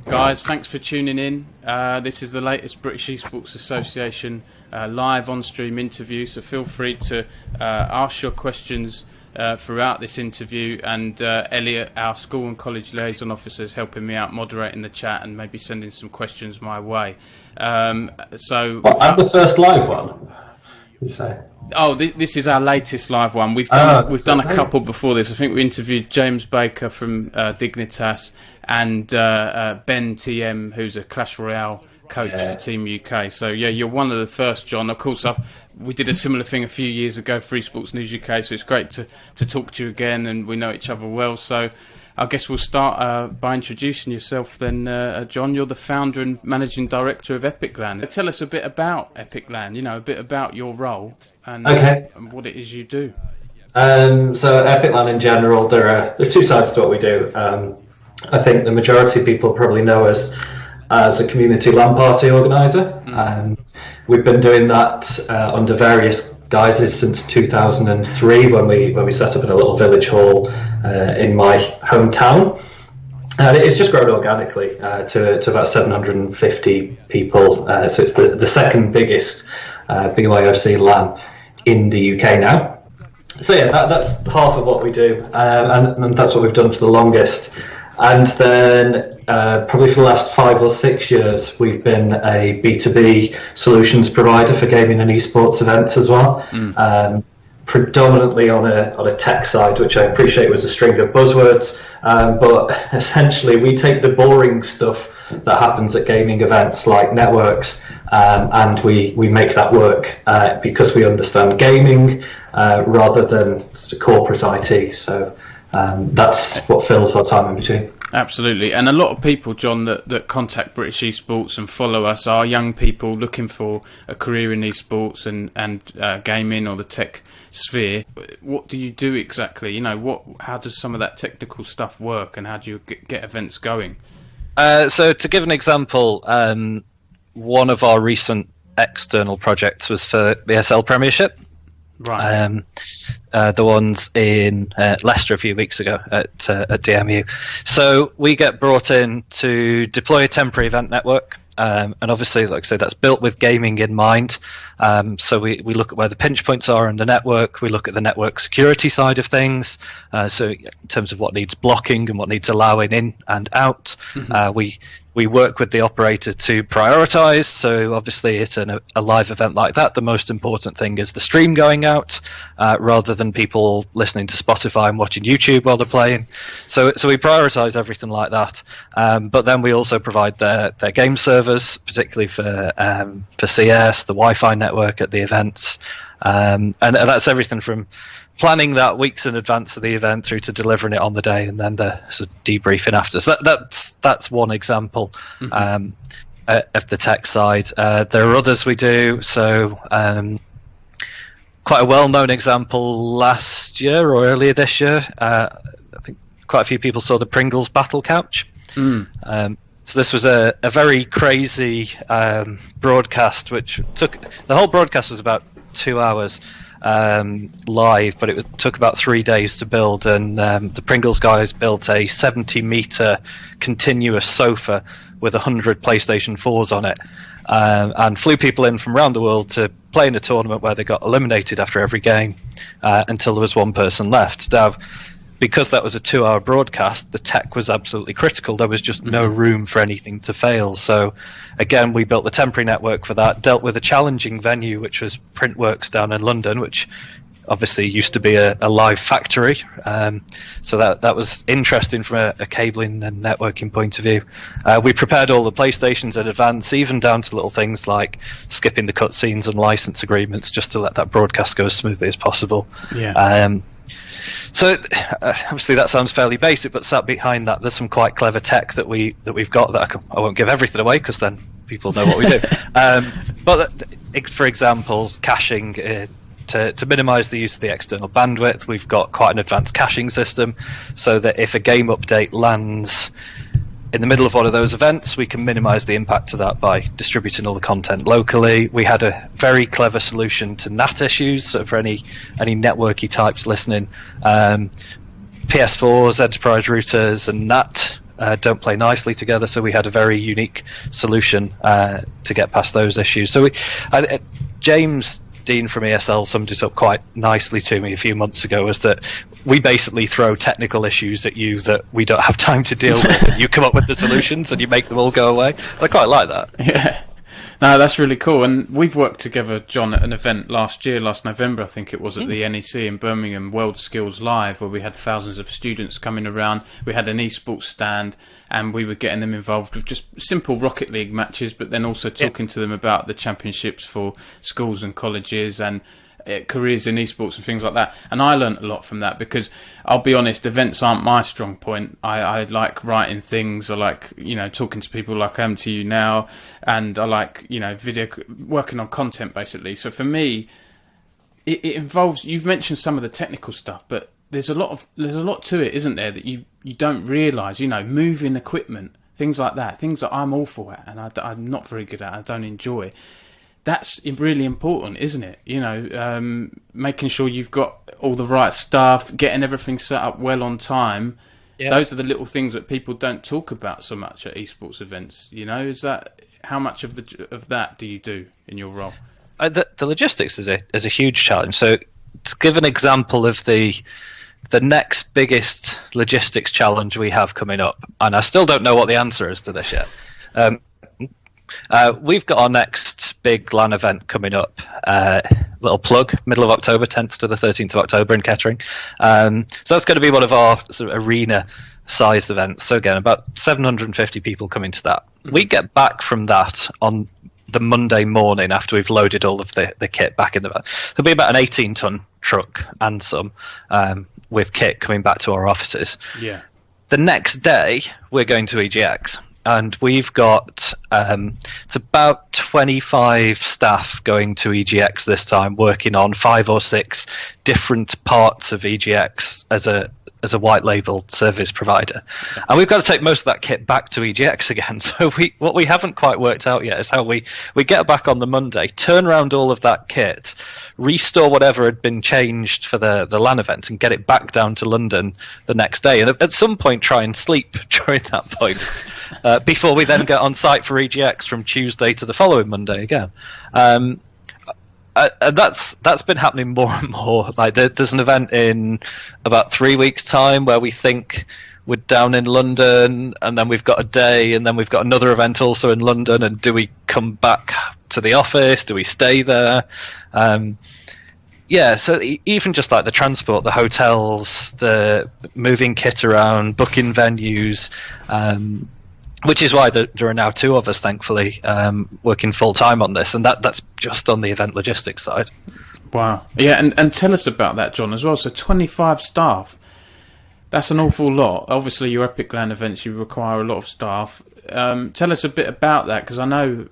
Guys, thanks for tuning in. This is the latest British Esports Association live on-stream interview, so feel free to ask your questions throughout this interview, and Elliot, our school and college liaison officer, is helping me out moderating the chat and maybe sending some questions my way. I'm the first live one, you say? Oh, this is our latest live one. We've done a couple before this. I think we interviewed James Baker from Dignitas and Ben TM, who's a Clash Royale coach for Team UK. So yeah, you're one of the first, John. Of course, we did a similar thing a few years ago for Esports News UK, so it's great to talk to you again, and we know each other well. So I guess we'll start by introducing yourself then, John. You're the founder and managing director of epicLAN. Tell us a bit about epicLAN, a bit about your role and what it is you do. So epicLAN in general, there are two sides to what we do. I think the majority of people probably know us as a community LAN party organiser. We've been doing that under various guises since 2003 when we set up in a little village hall in my hometown. And it's just grown organically to about 750 people. So it's the second biggest BYOC LAN in the UK now. So yeah, that's half of what we do, and that's what we've done for the longest. And then probably for the last 5 or 6 years, we've been a B2B solutions provider for gaming and esports events as well. Predominantly on a tech side, which I appreciate was a string of buzzwords, but essentially we take the boring stuff that happens at gaming events like networks, and we make that work because we understand gaming rather than corporate IT. So that's what fills our time in between. Absolutely. And a lot of people, John, that contact British Esports and follow us are young people looking for a career in esports and gaming or the tech sphere. What do you do exactly? How does some of that technical stuff work, and how do you get events going? So to give an example, one of our recent external projects was for the ESL Premiership. Right. The ones in Leicester a few weeks ago at DMU. So we get brought in to deploy a temporary event network, and obviously, like I said, that's built with gaming in mind. So we look at where the pinch points are in the network. We look at the network security side of things. So in terms of what needs blocking and what needs allowing in and out, we work with the operator to prioritize. So obviously it's a live event like that, the most important thing is the stream going out, rather than people listening to Spotify and watching YouTube while they're playing. So we prioritize everything like that. But then we also provide their game servers, particularly for CS, the Wi-Fi network at the events. And that's everything from planning that weeks in advance of the event through to delivering it on the day, and then the sort of debriefing after. So that's one example of the tech side. There are others we do. So quite a well-known example last year or earlier this year, I think quite a few people saw the Pringles battle couch. So this was a very crazy broadcast, which the whole broadcast was about 2 hours live, but it took about 3 days to build, and the Pringles guys built a 70-meter continuous sofa with 100 PlayStation 4s on it, and flew people in from around the world to play in a tournament where they got eliminated after every game until there was one person left. Now, because that was a 2-hour broadcast, the tech was absolutely critical. There was just no room for anything to fail. So again, we built the temporary network for that, dealt with a challenging venue, which was Printworks down in London, which obviously used to be a live factory. So that was interesting from a cabling and networking point of view. We prepared all the PlayStations in advance, even down to little things like skipping the cutscenes and license agreements, just to let that broadcast go as smoothly as possible. Yeah. So obviously that sounds fairly basic, but sat behind that, there's some quite clever tech that we've got that I won't give everything away because then people know what we do. But for example, caching. To minimise the use of the external bandwidth, we've got quite an advanced caching system, so that if a game update lands in the middle of one of those events, we can minimise the impact of that by distributing all the content locally. We had a very clever solution to NAT issues, so for any networky types listening, PS4s, enterprise routers, and NAT don't play nicely together, so we had a very unique solution to get past those issues. So James Dean from ESL summed it up quite nicely to me a few months ago, was that we basically throw technical issues at you that we don't have time to deal with, and you come up with the solutions and you make them all go away. I quite like that. Yeah. No, that's really cool. And we've worked together, John, at an event last November, I think it was, at the NEC in Birmingham, World Skills Live, where we had thousands of students coming around. We had an esports stand, and we were getting them involved with just simple Rocket League matches, but then also talking to them about the championships for schools and colleges and careers in esports and things like that. And I learned a lot from that, because I'll be honest, events aren't my strong point. I like writing things. I like, talking to people like I am to you now, and I like, working on content basically. So for me, it involves, you've mentioned some of the technical stuff, but there's a lot to it, isn't there, that you don't realise, moving equipment, things like that, things that I'm awful at and I'm not very good at, I don't enjoy. That's really important, isn't it? Making sure you've got all the right stuff, getting everything set up well on time. Yeah. Those are the little things that people don't talk about so much at esports events. Is that, how much of that do you do in your role? The logistics is a huge challenge. So to give an example of the next biggest logistics challenge we have coming up, and I still don't know what the answer is to this yet. We've got our next big LAN event coming up. Little plug, middle of October, 10th to the 13th of October in Kettering. So that's going to be one of our sort of arena-sized events. So again, about 750 people coming to that. Mm-hmm. We get back from that on the Monday morning after we've loaded all of the kit back in the van. There'll be about an 18-ton truck and some with kit coming back to our offices. Yeah. The next day, we're going to EGX. And we've got it's about 25 staff going to EGX this time, working on 5 or 6 different parts of EGX as a white label service provider. And we've got to take most of that kit back to EGX again. So what we haven't quite worked out yet is how we get back on the Monday, turn around all of that kit, restore whatever had been changed for the LAN event, and get it back down to London the next day. And at some point try and sleep during that point. Before we then get on site for EGX from Tuesday to the following Monday again. And that's been happening more and more. Like there's an event in about 3 weeks' time where we think we're down in London, and then we've got a day, and then we've got another event also in London, and do we come back to the office? Do we stay there? So even just like the transport, the hotels, the moving kit around, booking venues, which is why there are now 2 of us, thankfully, working full-time on this, and that's just on the event logistics side. Wow. Yeah, and tell us about that, John, as well. So 25 staff, that's an awful lot. Obviously, your epicLAN events, you require a lot of staff. Tell us a bit about that, because I know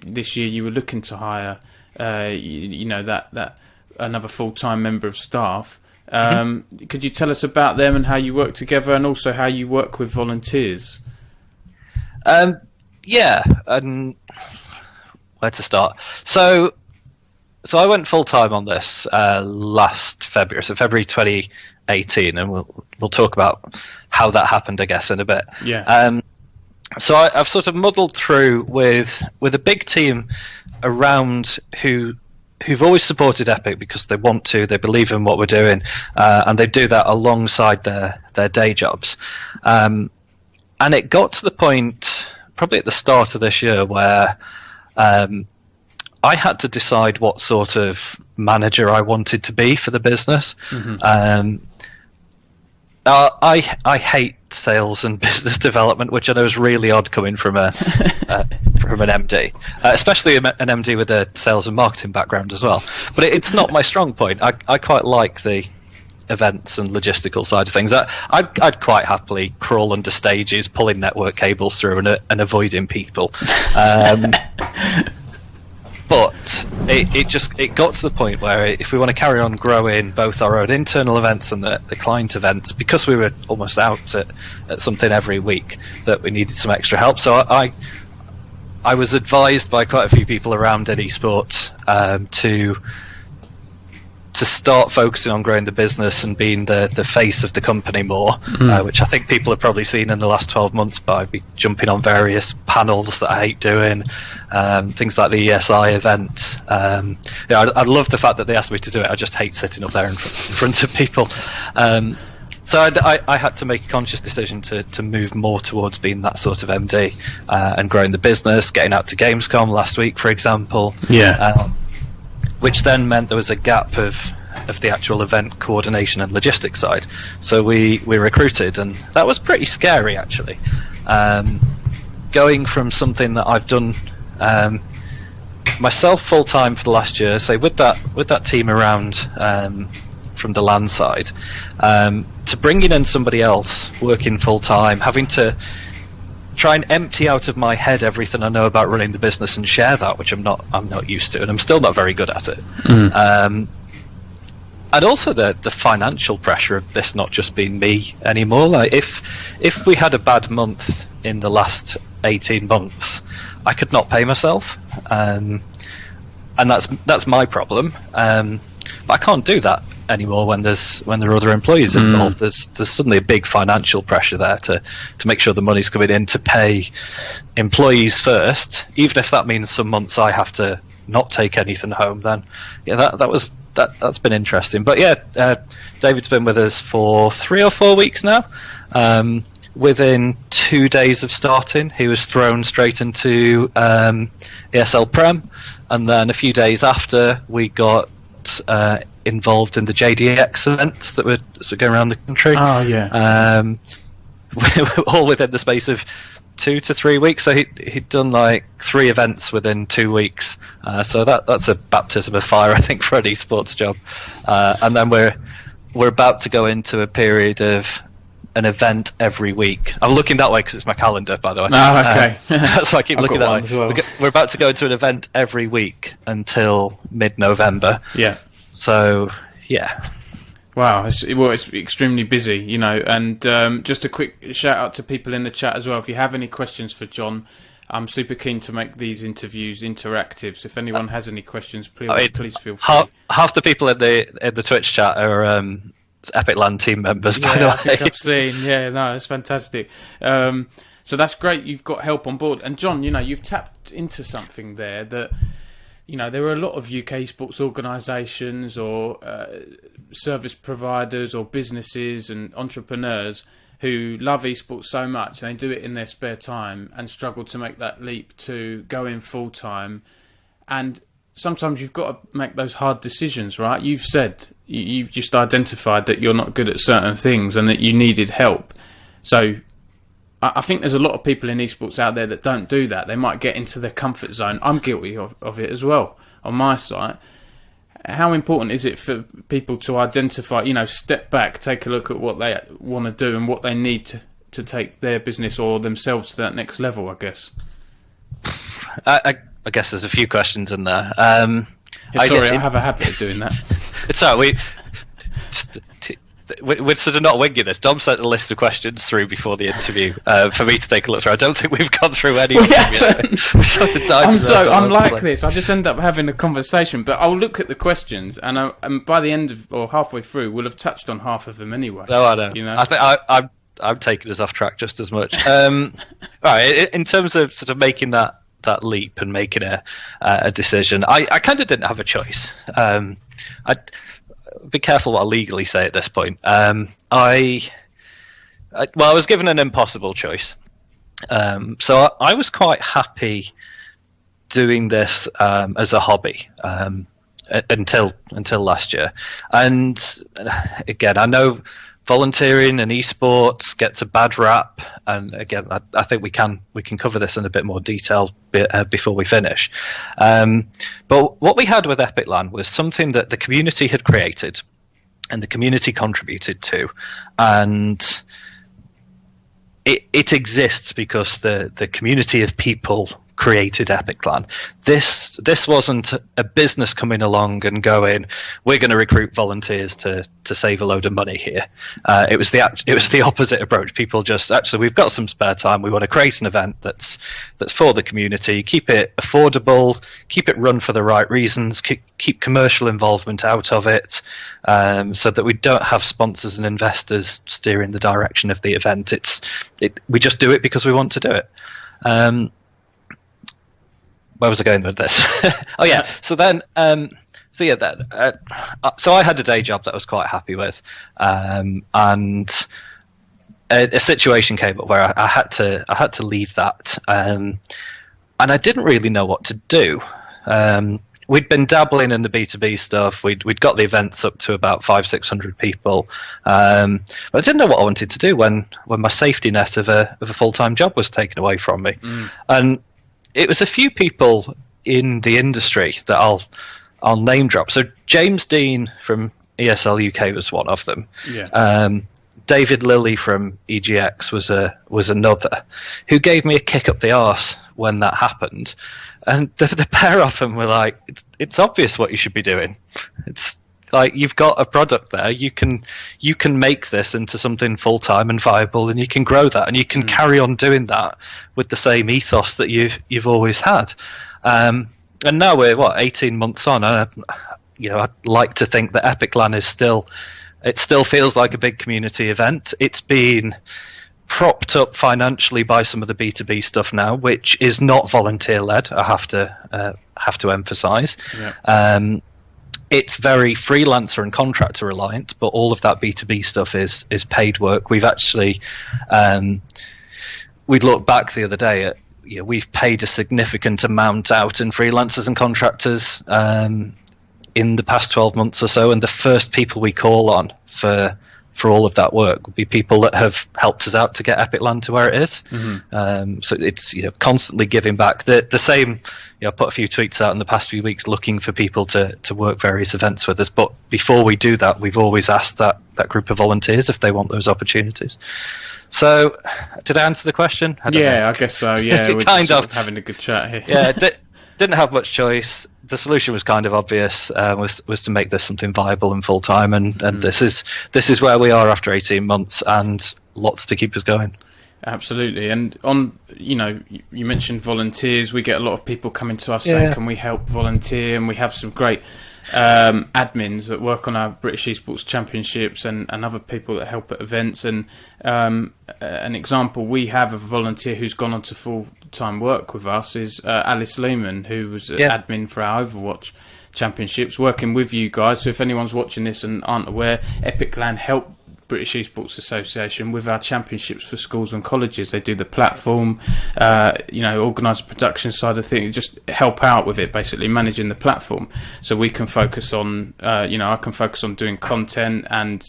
this year you were looking to hire, that another full-time member of staff. Could you tell us about them and how you work together, and also how you work with volunteers? And where to start? So I went full time on this last February, so February 2018, and we'll talk about how that happened, I guess, in a bit. Yeah. So I've sort of muddled through with a big team around who've always supported Epic because they want to, they believe in what we're doing, and they do that alongside their day jobs. And it got to the point, probably at the start of this year, where I had to decide what sort of manager I wanted to be for the business. Mm-hmm. I hate sales and business development, which I know is really odd coming from from an MD, especially an MD with a sales and marketing background as well. But it's not my strong point. I quite like the events and logistical side of things. I'd quite happily crawl under stages, pulling network cables through and avoiding people. But it got to the point where if we want to carry on growing both our own internal events and the client events, because we were almost out at something every week, that we needed some extra help. So I was advised by quite a few people around at esports to start focusing on growing the business and being the face of the company more, which I think people have probably seen in the last 12 months by me jumping on various panels that I hate doing, things like the ESI event. I love the fact that they asked me to do it. I just hate sitting up there in front of people. So I had to make a conscious decision to move more towards being that sort of MD and growing the business, getting out to Gamescom last week, for example. Yeah. Which then meant there was a gap of the actual event coordination and logistics side. So we recruited, and that was pretty scary, actually. Going from something that I've done myself full-time for the last year, say with that team around from the LAN side, to bringing in somebody else working full-time, having to try and empty out of my head everything I know about running the business and share that, which I'm not used to, and I'm still not very good at it. And also the financial pressure of this not just being me anymore. Like if we had a bad month in the last 18 months, I could not pay myself, and that's my problem. But I can't do that anymore when there are other employees involved. There's suddenly a big financial pressure there to make sure the money's coming in to pay employees first, even if that means some months I have to not take anything home. Then that's been interesting. But yeah, David's been with us for 3 or 4 weeks now. Within 2 days of starting, he was thrown straight into ESL Prem, and then a few days after, we got involved in the JDX events that were going around the country. Oh yeah. All within the space of 2 to 3 weeks. So he'd done like 3 events within 2 weeks. So that's a baptism of fire, I think, for an esports job. And then we're about to go into a period of an event every week. I'm looking that way because it's my calendar, by the way. Oh, okay. That's why I keep looking that way. Well. We're about to go into an event every week until mid-November. Yeah. So, yeah. Wow, it's extremely busy, and just a quick shout out to people in the chat as well. If you have any questions for Jon, I'm super keen to make these interviews interactive. So if anyone has any questions, please feel free. Half the people in the Twitch chat are epicLAN team members, by the way. I think I've seen. Yeah, no, it's fantastic. So that's great. You've got help on board, and Jon, you've tapped into something there that. There are a lot of UK sports organisations or service providers or businesses and entrepreneurs who love esports so much and they do it in their spare time and struggle to make that leap to go in full time. And sometimes you've got to make those hard decisions, right? You've just identified that you're not good at certain things and that you needed help. So I think there's a lot of people in esports out there that don't do that. They might get into their comfort zone. I'm guilty of it as well on my site. How important is it for people to identify, step back, take a look at what they want to do and what they need to take their business or themselves to that next level, I guess? I guess there's a few questions in there. I have a habit of doing that. It's all right. We're sort of not winging this. Dom sent a list of questions through before the interview for me to take a look through. I don't think we've gone through any of them yet. I'm like this. I just end up having a conversation, but I'll look at the questions, and by the end of or halfway through, we'll have touched on half of them anyway. No, I know. I think I'm taking us off track just as much. Right, in terms of sort of making that leap and making a decision, I kind of didn't have a choice. Be careful what I legally say at this point. I was given an impossible choice. So I was quite happy doing this as a hobby until last year. And again, I know volunteering and esports gets a bad rap, and again, I think we can cover this in a bit more detail before we finish. But what we had with epicLAN was something that the community had created, and the community contributed to, and it exists because the community of people created epicLAN. This wasn't a business coming along and going, we're going to recruit volunteers to save a load of money here. It was the opposite approach. People just, actually, we've got some spare time. We want to create an event that's for the community, keep it affordable, keep it run for the right reasons, keep commercial involvement out of it, so that we don't have sponsors and investors steering the direction of the event. We just do it because we want to do it. Where was I going with this? Oh yeah. So then, so I had a day job that I was quite happy with, and a situation came up where I had to leave that, and I didn't really know what to do. We'd been dabbling in the B2B stuff. We'd got the events up to about 500-600 people, but I didn't know what I wanted to do when my safety net of a full-time job was taken away from me. And it was a few people in the industry that I'll name drop. So James Dean from ESL UK was one of them. Yeah. David Lilly from EGX was another, who gave me a kick up the arse when that happened. And the pair of them were like, it's obvious what you should be doing. It's like, you've got a product there. You can make this into something full-time and viable, and you can grow that, and you can carry on doing that with the same ethos that you've always had. And now we're 18 months on. I'd like to think that epicLAN is still feels like a big community event. It's been propped up financially by some of the B2B stuff now, which is not volunteer-led. I have to emphasise. Yeah. It's very freelancer and contractor reliant, but all of that B2B stuff is paid work. We've actually we looked back the other day at, we've paid a significant amount out in freelancers and contractors in the past 12 months or so, and the first people we call on for all of that work would be people that have helped us out to get epicLAN to where it is. Mm-hmm. So it's constantly giving back. The same. I put a few tweets out in the past few weeks looking for people to work various events with us. But before we do that, we've always asked that group of volunteers if they want those opportunities. So, did I answer the question? I guess so. Yeah, we're kind of having a good chat here. Yeah, didn't have much choice. The solution was kind of obvious, was to make this something viable and full time, and this is where we are after 18 months, and lots to keep us going. Absolutely. And on, you mentioned volunteers. We get a lot of people coming to us saying, can we help volunteer? And we have some great admins that work on our British Esports Championships and other people that help at events. And an example, we have a volunteer who's gone on to full-time work with us is Alice Lehman, who was an admin for our Overwatch Championships, working with you guys. So if anyone's watching this and aren't aware, epicLAN help British Esports Association with our championships for schools and colleges. They do the platform, organise the production side of things, just help out with it, basically managing the platform. So we can focus on, I can focus on doing content and,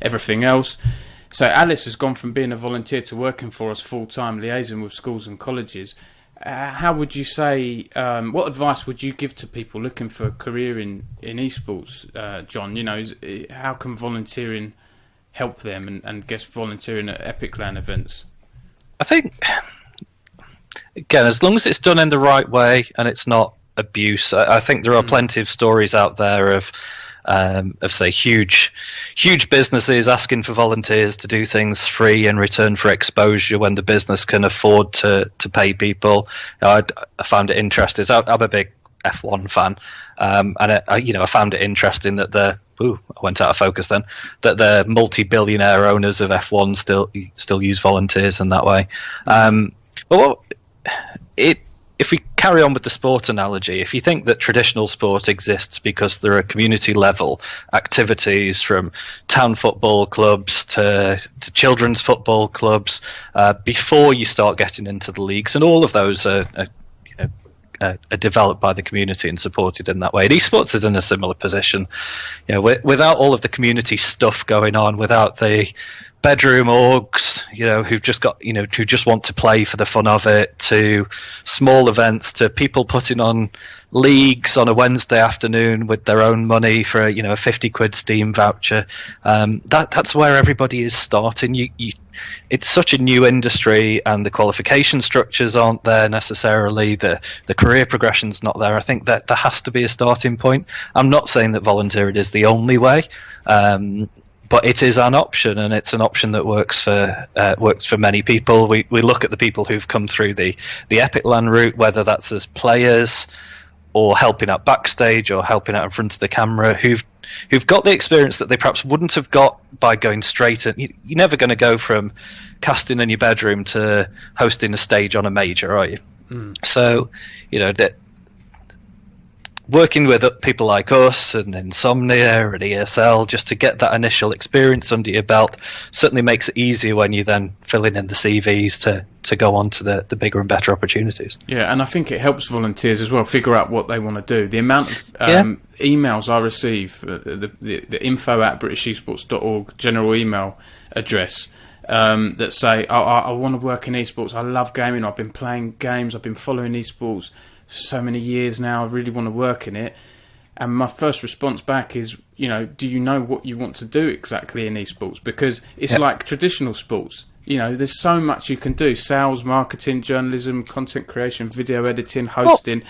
everything else. So Alice has gone from being a volunteer to working for us full-time, liaising with schools and colleges. How would you say, what advice would you give to people looking for a career in esports, John? How can volunteering help them and guest volunteering at epicLAN events? I think, again, as long as it's done in the right way and it's not abuse, I think there are plenty of stories out there of say huge businesses asking for volunteers to do things free in return for exposure when the business can afford to pay people. I found it interesting. I'm a big F1 fan, and I found it interesting that I went out of focus then, that the multi-billionaire owners of F1 still use volunteers in that way. If we carry on with the sport analogy, if you think that traditional sport exists because there are community level activities from town football clubs to children's football clubs, before you start getting into the leagues, and all of those are developed by the community and supported in that way. And esports is in a similar position. Without all of the community stuff going on, without the bedroom orgs, who've just got, who just want to play for the fun of it, to small events, to people putting on leagues on a Wednesday afternoon with their own money for a £50 Steam voucher. That's where everybody is starting. It's such a new industry, and the qualification structures aren't there necessarily. The career progression's not there. I think that there has to be a starting point. I'm not saying that volunteering is the only way. But it is an option, and it's an option that works for many people. We look at the people who've come through the epicLAN route, whether that's as players or helping out backstage or helping out in front of the camera, who've got the experience that they perhaps wouldn't have got by going straight. And you're never going to go from casting in your bedroom to hosting a stage on a major, are you? So, that. Working with people like us and Insomnia and ESL, just to get that initial experience under your belt, certainly makes it easier when you then filling in the CVs to go on to the bigger and better opportunities. Yeah, and I think it helps volunteers as well figure out what they want to do. The amount of emails I receive, the info@britishesports.org general email address, that say, I want to work in esports, I love gaming, I've been playing games, I've been following esports so many years now, I really want to work in it. And my first response back is, do you know what you want to do exactly in esports? Because it's like traditional sports. There's so much you can do: sales, marketing, journalism, content creation, video editing, hosting.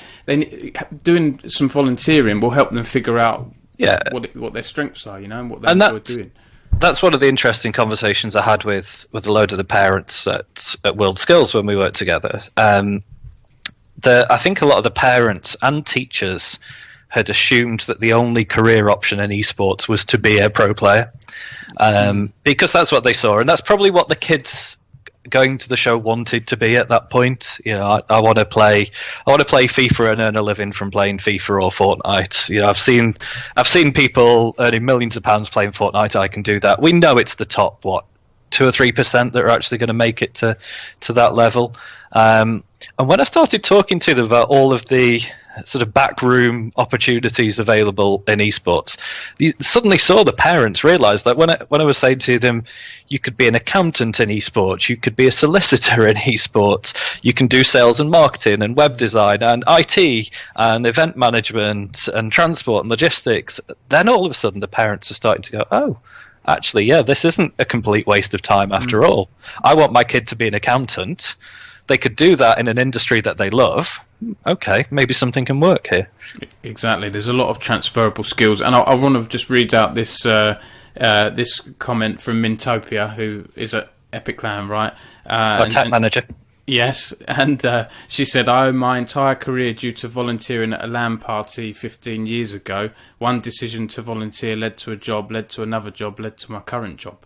Doing some volunteering will help them figure out what their strengths are, and what they enjoy doing. That's one of the interesting conversations I had with a load of the parents at World Skills when we worked together. I think a lot of the parents and teachers had assumed that the only career option in esports was to be a pro player, because that's what they saw, and that's probably what the kids going to the show wanted to be at that point. I want to play FIFA and earn a living from playing FIFA or Fortnite. I've seen people earning millions of pounds playing Fortnite. I can do that. We know it's the top 2 or 3% that are actually going to make it to that level. And when I started talking to them about all of the sort of backroom opportunities available in esports, you suddenly saw the parents realise that when I was saying to them, you could be an accountant in esports, you could be a solicitor in esports, you can do sales and marketing and web design and IT and event management and transport and logistics, then all of a sudden the parents are starting to go, oh, actually, this isn't a complete waste of time after all. I want my kid to be an accountant. They could do that in an industry that they love. Okay, maybe something can work here. Exactly. There's a lot of transferable skills, and I want to just read out this this comment from Mintopia, who is at epicLAN, right? Our tech manager. Yes, and she said, I owe my entire career due to volunteering at a LAN party 15 years ago. One decision to volunteer led to a job, led to another job, led to my current job.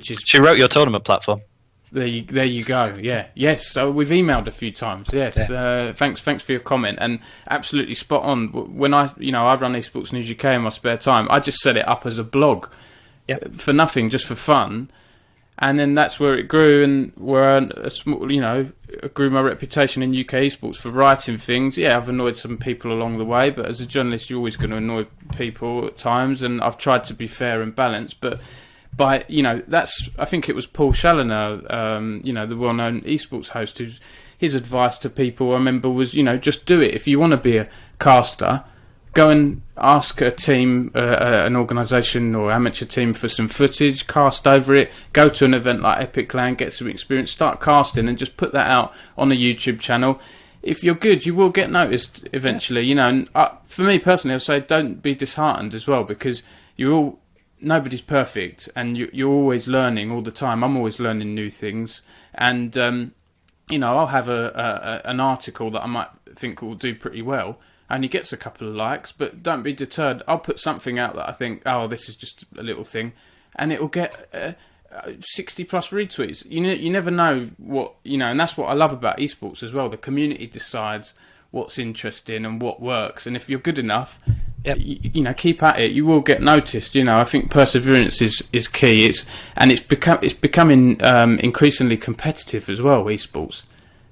She wrote your tournament platform. There you go. Yeah, yes. So we've emailed a few times. Yes. Thanks for your comment, and absolutely spot on. When I run Esports News UK in my spare time, I just set it up as a blog, for nothing, just for fun, and then that's where it grew, and where grew my reputation in UK esports for writing things. Yeah, I've annoyed some people along the way, but as a journalist, you're always going to annoy people at times, and I've tried to be fair and balanced, but. I think it was Paul Challoner, the well-known esports host, his advice to people, I remember, was, just do it. If you want to be a caster, go and ask a team, an organisation or amateur team for some footage, cast over it, go to an event like epicLAN, get some experience, start casting, and just put that out on the YouTube channel. If you're good, you will get noticed eventually, and for me personally, I'd say don't be disheartened as well, because nobody's perfect, and you're always learning all the time. I'm always learning new things, and I'll have an article that I might think will do pretty well, only gets a couple of likes, but don't be deterred. I'll put something out that I think, this is just a little thing, and it will get 60 plus retweets. You never know what, and that's what I love about esports as well. The community decides what's interesting and what works, and if you're good enough, keep at it. You will get noticed. I think perseverance is key. It's becoming increasingly competitive as well. Esports.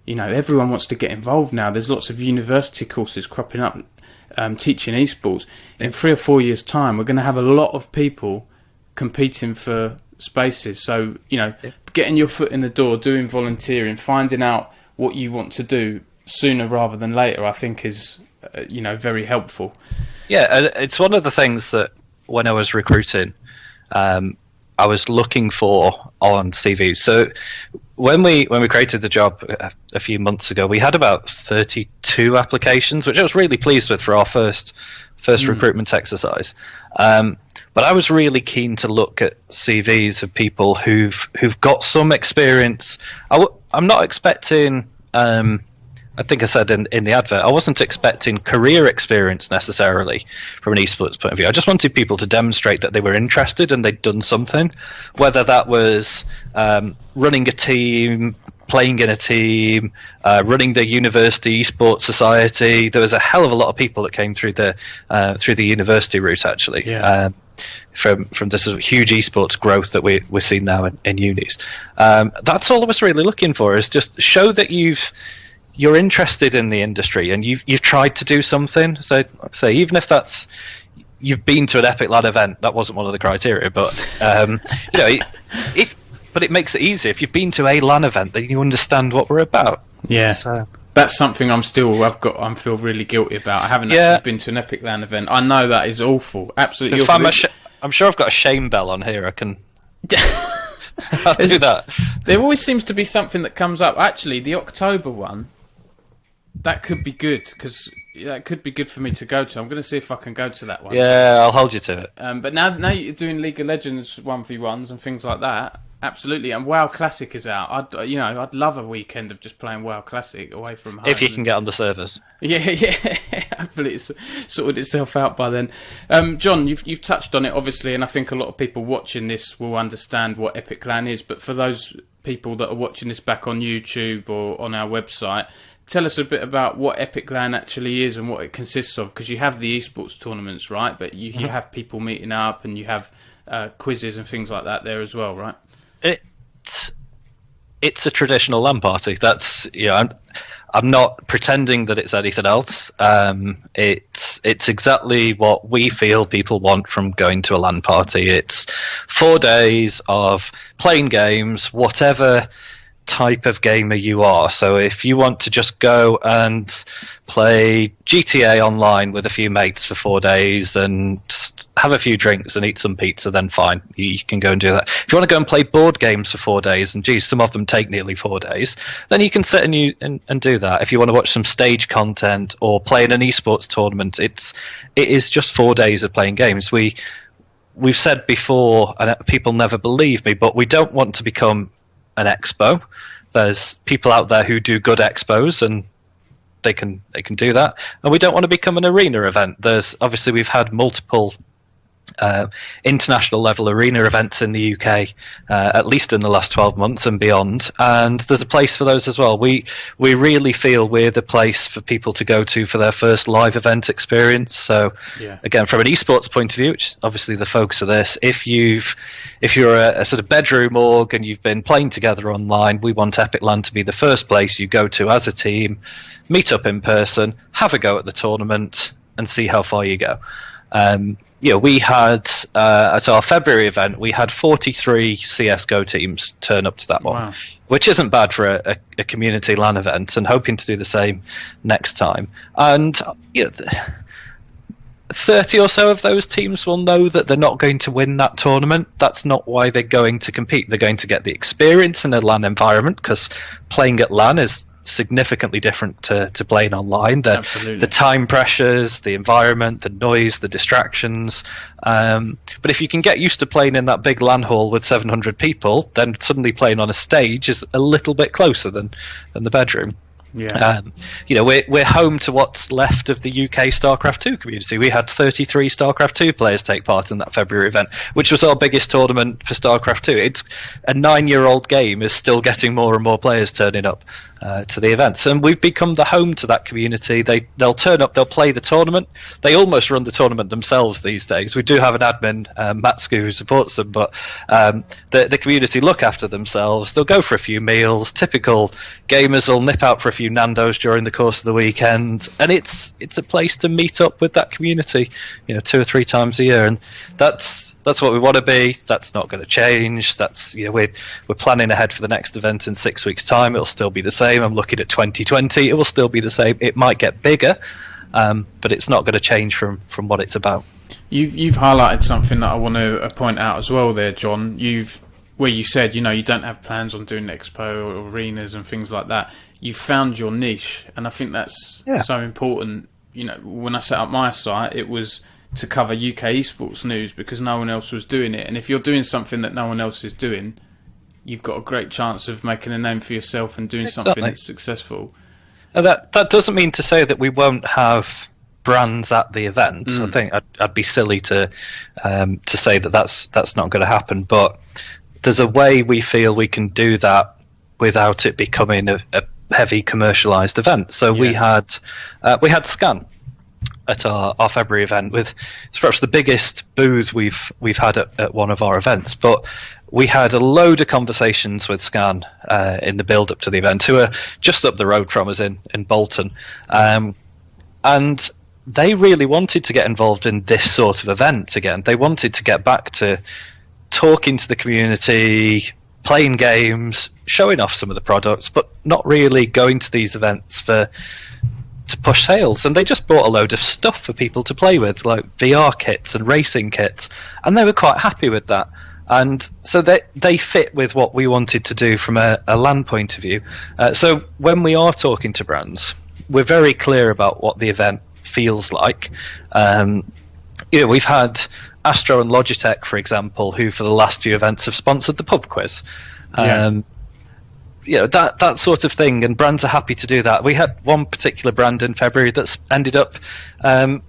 Everyone wants to get involved now. There's lots of university courses cropping up teaching esports. In 3 or 4 years' time, we're going to have a lot of people competing for spaces. So, getting your foot in the door, doing volunteering, finding out what you want to do sooner rather than later, I think is, very helpful. Yeah, and it's one of the things that when I was recruiting, I was looking for on CVs. So when we created the job a few months ago, we had about 32 applications, which I was really pleased with for our first recruitment exercise. But I was really keen to look at CVs of people who've got some experience. I'm not expecting. I think I said in the advert, I wasn't expecting career experience necessarily from an esports point of view. I just wanted people to demonstrate that they were interested and they'd done something, whether that was running a team, playing in a team, running the university esports society. There was a hell of a lot of people that came through the university route, actually. Yeah. From this sort of huge esports growth that we're seeing now in unis. That's all I was really looking for, is just show that you're interested in the industry and you've tried to do something. So, say even if that's you've been to an epicLAN event, that wasn't one of the criteria, but but it makes it easy if you've been to a LAN event, then you understand what we're about. Yeah. So that's something I feel really guilty about. I haven't actually been to an epicLAN event. I know that is awful. Absolutely. So I'm sure I've got a shame bell on here. I can. I'll do that. There always seems to be something that comes up. Actually, the October one. That could be good, because that could be good for me to go to. I'm going to see if I can go to that one. Yeah, I'll hold you to it. But now you're doing League of Legends 1v1s and things like that. Absolutely, and WoW Classic is out. I'd love a weekend of just playing WoW Classic away from home. If you can get on the servers. Yeah. Hopefully it's sorted itself out by then. Jon, you've touched on it obviously, and I think a lot of people watching this will understand what epicLAN is. But for those people that are watching this back on YouTube or on our website, tell us a bit about what epicLAN actually is and what it consists of, because you have the esports tournaments, right? But you have people meeting up and you have quizzes and things like that there as well, right? It's a traditional LAN party. That's I'm not pretending that it's anything else. It's exactly what we feel people want from going to a LAN party. It's 4 days of playing games, whatever type of gamer you are. So if you want to just go and play GTA online with a few mates for 4 days and have a few drinks and eat some pizza, then fine, you can go and do that. If you want to go and play board games for 4 days, and geez, some of them take nearly 4 days, then you can sit and do that. If you want to watch some stage content or play in an esports tournament, it is just 4 days of playing games. We've said before, and people never believe me, but we don't want to become an expo. There's people out there who do good expos, and they can do that. And we don't want to become an arena event. Obviously we've had multiple international level arena events in the UK, at least in the last 12 months and beyond, and there's a place for those as well. We really feel we're the place for people to go to for their first live event experience. So again, from an esports point of view, which is obviously the focus of this, if you're a sort of bedroom org and you've been playing together online, we want epicLAN to be the first place you go to as a team, meet up in person, have a go at the tournament, and see how far you go. We had at our February event, we had 43 CS:GO teams turn up to that one, which isn't bad for a community LAN event, and hoping to do the same next time. And 30 or so of those teams will know that they're not going to win that tournament. That's not why they're going to compete. They're going to get the experience in a LAN environment, because playing at LAN is significantly different to playing online. The time pressures, the environment, the noise, the distractions. But if you can get used to playing in that big LAN hall with 700 people, then suddenly playing on a stage is a little bit closer than the bedroom. Yeah. We're home to what's left of the UK StarCraft 2 community. We had 33 StarCraft 2 players take part in that February event, which was our biggest tournament for StarCraft 2. It's a 9-year-old game, is still getting more and more players turning up to the events, and we've become the home to that community. They'll turn up, they'll play the tournament. They almost run the tournament themselves these days. We do have an admin, Matsku, who supports them, but the community look after themselves. They'll go for a few meals. Typical gamers will nip out for a few Nando's during the course of the weekend, and it's a place to meet up with that community, 2 or 3 times a year, and that's what we want to be. That's not going to change. That's we're planning ahead for the next event in 6 weeks' time. It'll still be the same. I'm looking at 2020. It will still be the same. It might get bigger, but it's not going to change from what it's about. You've highlighted something that I want to point out as well there, John. Where you said, you don't have plans on doing expo or arenas and things like that. You found your niche, and I think that's so important. When I set up my site, it was to cover UK esports news because no one else was doing it. And if you're doing something that no one else is doing, you've got a great chance of making a name for yourself and doing something that's successful. And that doesn't mean to say that we won't have brands at the event. I think I'd be silly to say that's not going to happen, but there's a way we feel we can do that without it becoming a heavy commercialized event. So we had Scan at our February event. It's perhaps the biggest booth we've had at one of our events, but we had a load of conversations with Scan in the build up to the event, who are just up the road from us in Bolton, and they really wanted to get involved in this sort of event again. They wanted to get back to talking to the community, playing games, showing off some of the products, but not really going to these events to push sales. And they just bought a load of stuff for people to play with, like VR kits and racing kits, and they were quite happy with that. And so they fit with what we wanted to do from a LAN point of view. So when we are talking to brands, we're very clear about what the event feels like. We've had Astro and Logitech, for example, who for the last few events have sponsored the pub quiz. That sort of thing, and brands are happy to do that. We had one particular brand in February that's ended up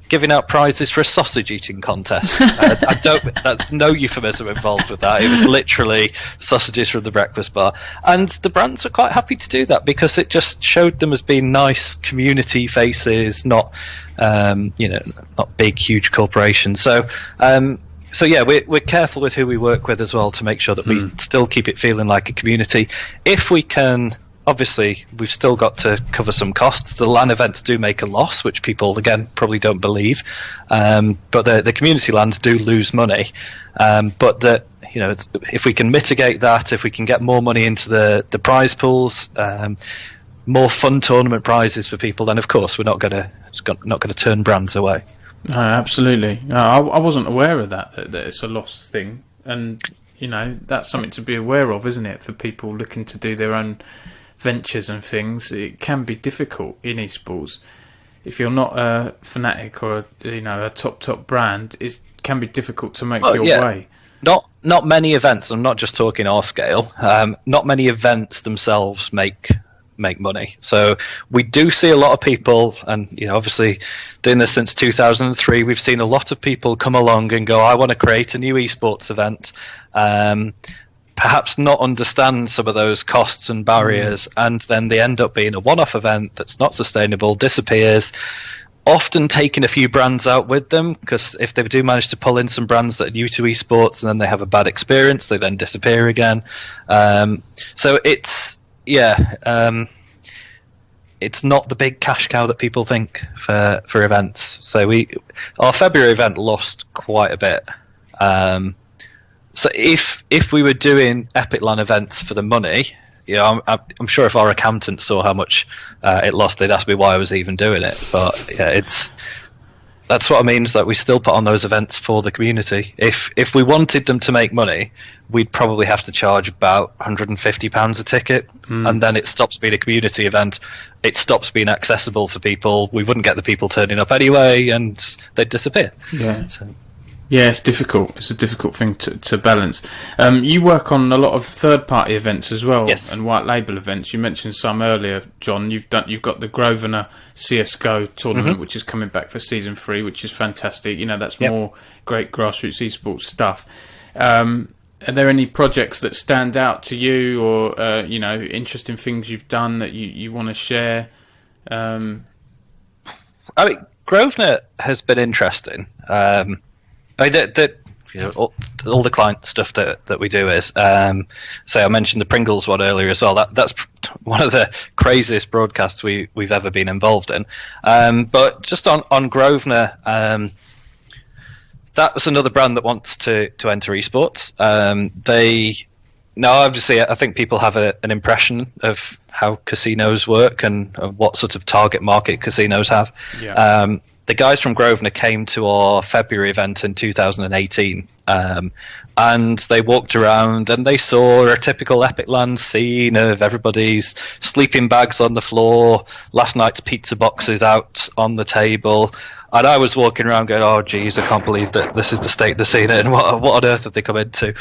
giving out prizes for a sausage eating contest. That's no euphemism involved with that. It was literally sausages from the breakfast bar, and the brands were quite happy to do that because it just showed them as being nice community faces, not not big huge corporations. So we're careful with who we work with as well to make sure that we still keep it feeling like a community. If we can, obviously, we've still got to cover some costs. The LAN events do make a loss, which people, again, probably don't believe. But the community LANs do lose money. But if we can mitigate that, if we can get more money into the prize pools, more fun tournament prizes for people, then of course we're not going to turn brands away. No, absolutely. No, I wasn't aware of that it's a loss thing, and that's something to be aware of, isn't it, for people looking to do their own ventures and things. It can be difficult in esports if you're not a Fnatic or a top brand. It can be difficult to make your way. Not many events. I'm not just talking our scale. Not many events themselves make money. So we do see a lot of people, and obviously doing this since 2003, we've seen a lot of people come along and go, I want to create a new esports event, perhaps not understand some of those costs and barriers, and then they end up being a one-off event that's not sustainable, disappears, often taking a few brands out with them, because if they do manage to pull in some brands that are new to esports and then they have a bad experience, they then disappear again. So it's it's not the big cash cow that people think for events. So our February event lost quite a bit. So if we were doing epicLAN events for the money, I'm sure if our accountant saw how much it lost, they'd ask me why I was even doing it. But that's what I mean, is that we still put on those events for the community. If we wanted them to make money, we'd probably have to charge about £150 a ticket, and then it stops being a community event. It stops being accessible for people. We wouldn't get the people turning up anyway, and they'd disappear. Yeah. Yeah, it's difficult. It's a difficult thing to balance. You work on a lot of third-party events as well, yes, and white label events. You mentioned some earlier, John. You've got the Grosvenor CS:GO tournament, which is coming back for season 3, which is fantastic. That's more great grassroots esports stuff. Are there any projects that stand out to you, or interesting things you've done that you want to share? Grosvenor has been interesting. All the client stuff that we do is, say I mentioned the Pringles one earlier as well. That's one of the craziest broadcasts we've ever been involved in. But just on Grosvenor, that was another brand that wants to enter esports. Now, obviously, I think people have an impression of how casinos work and what sort of target market casinos have. Yeah. The guys from Grosvenor came to our February event in 2018, and they walked around and they saw a typical epicLAN scene of everybody's sleeping bags on the floor, last night's pizza boxes out on the table. And I was walking around going, oh, geez, I can't believe that this is the state they're seeing it, and what on earth have they come into?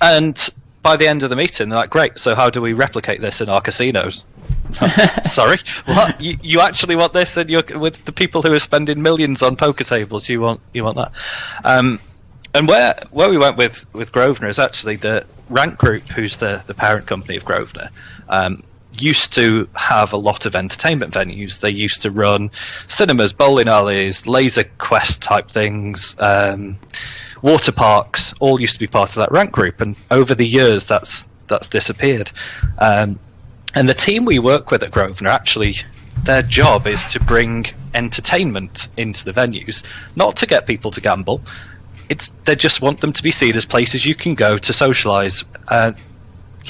And by the end of the meeting, they're like, great, so how do we replicate this in our casinos? Sorry, what? You actually want this, and you're with the people who are spending millions on poker tables? You want that? And where we went with Grosvenor is actually the Rank Group, who's the parent company of Grosvenor. Used to have a lot of entertainment venues. They used to run cinemas, bowling alleys, laser quest type things, water parks. All used to be part of that Rank Group, and over the years that's disappeared. And the team we work with at Grosvenor, actually, their job is to bring entertainment into the venues, not to get people to gamble. They just want them to be seen as places you can go to socialise. A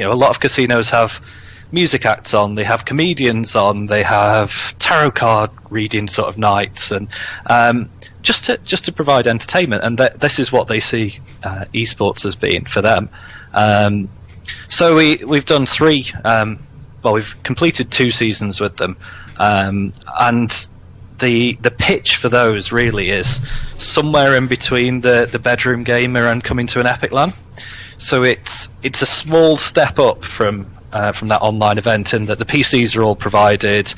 lot of casinos have music acts on, they have comedians on, they have tarot card reading sort of nights, and just to provide entertainment. And this is what they see esports as being for them. So we've done 3. We've completed 2 seasons with them, and the pitch for those really is somewhere in between the bedroom gamer and coming to an epicLAN. So it's a small step up from that online event, in that the PCs are all provided,